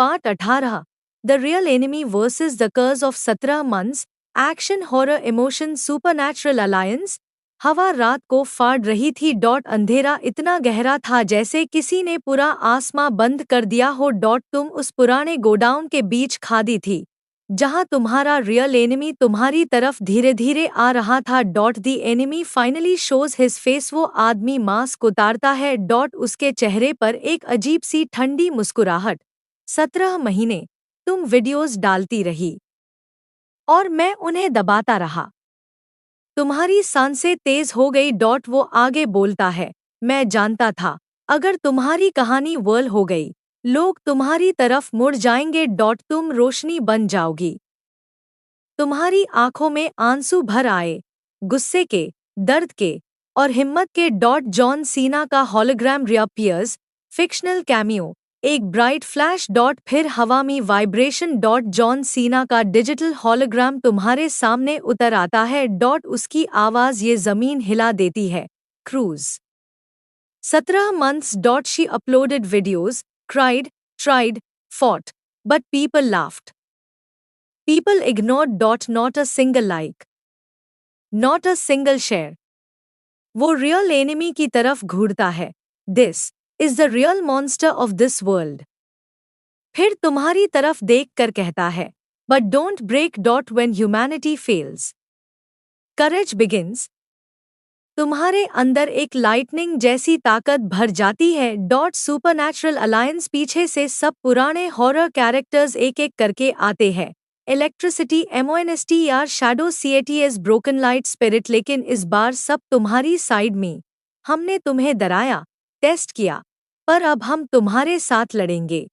Part 18 the real enemy versus the curse of 17 months action horror emotion supernatural alliance. हवा रात को फाड़ रही थी। अंधेरा इतना गहरा था जैसे किसी ने पूरा आसमां बंद कर दिया हो। तुम उस पुराने गोडाउन के बीच खादी थी जहां तुम्हारा रियल एनिमी तुम्हारी तरफ धीरे धीरे आ रहा था। दी enemy finally shows his face. वो आदमी मास्क उतारता है। उसके चेहरे पर एक अजीब सी ठंडी मुस्कुराहट। 17 महीने तुम वीडियोस डालती रही और मैं उन्हें दबाता रहा। तुम्हारी सांसें तेज हो गई। वो आगे बोलता है, मैं जानता था अगर तुम्हारी कहानी वर्ल हो गई लोग तुम्हारी तरफ मुड़ जाएंगे। तुम रोशनी बन जाओगी। तुम्हारी आंखों में आंसू भर आए, गुस्से के, दर्द के और हिम्मत के। जॉन सीना का हॉलोग्राम रिअपियर्स, फिक्शनल कैमियो, एक ब्राइट फ्लैश। फिर हवा में वाइब्रेशन। जॉन सीना का डिजिटल हॉलोग्राम तुम्हारे सामने उतर आता है। उसकी आवाज ये जमीन हिला देती है। Cruise 17 months. She uploaded videos, cried, tried, fought, but people laughed. People ignored. Not a single like, not a single share. वो रियल एनिमी की तरफ घूरता है। This is the real monster of this world. फिर तुम्हारी तरफ देख कर कहता है, But don't break. When humanity fails, courage begins. तुम्हारे अंदर एक लाइटनिंग जैसी ताकत भर जाती है। सुपरनैचुरल अलायंस पीछे से सब पुराने हॉरर कैरेक्टर्स एक एक करके आते हैं। Electricity, MONSTR, shadow, CATS, broken light, spirit. लेकिन इस बार सब तुम्हारी साइड में। हमने तुम्हें डराया, टेस्ट किया, पर अब हम तुम्हारे साथ लड़ेंगे।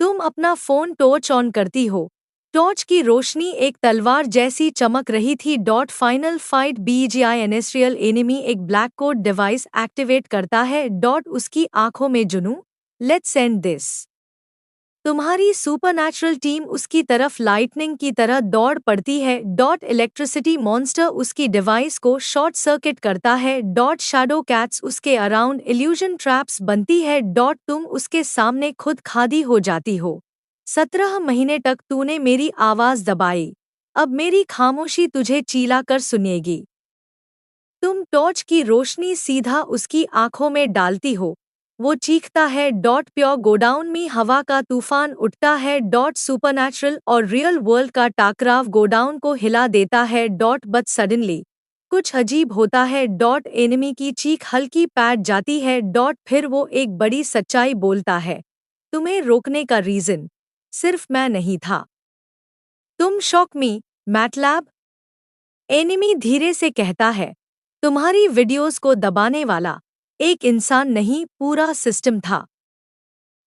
तुम अपना फोन टॉर्च ऑन करती हो। टॉर्च की रोशनी एक तलवार जैसी चमक रही थी। Final fight BGINS real enemy एक ब्लैक कोड डिवाइस एक्टिवेट करता है। उसकी आंखों में जुनून, लेट्स एंड दिस। तुम्हारी सुपरनैचुरल टीम उसकी तरफ लाइटनिंग की तरह दौड़ पड़ती है। इलेक्ट्रिसिटी मॉन्स्टर उसकी डिवाइस को शॉर्ट सर्किट करता है। शैडो कैट्स उसके अराउंड इल्यूजन ट्रैप्स बनती है। तुम उसके सामने खुद खादी हो जाती हो। 17 महीने तक तूने मेरी आवाज दबाई, अब मेरी खामोशी तुझे चीला कर सुनेगी। तुम टॉर्च की रोशनी सीधा उसकी आंखों में डालती हो। वो चीखता है। प्योर गोडाउन में हवा का तूफान उठता है। सुपरनैचुरल और रियल वर्ल्ड का टाकराव गोडाउन को हिला देता है। बट सडनली कुछ अजीब होता है। एनिमी की चीख हल्की पैट जाती है। फिर वो एक बड़ी सच्चाई बोलता है, तुम्हें रोकने का रीजन सिर्फ मैं नहीं था। तुम शॉक मी, मैटलैब। एनिमी धीरे से कहता है, तुम्हारी वीडियोस को दबाने वाला एक इंसान नहीं, पूरा सिस्टम था।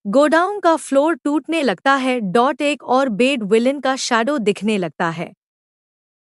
गोडाउन का फ्लोर टूटने लगता है। एक और बेड विलन का शैडो दिखने लगता है।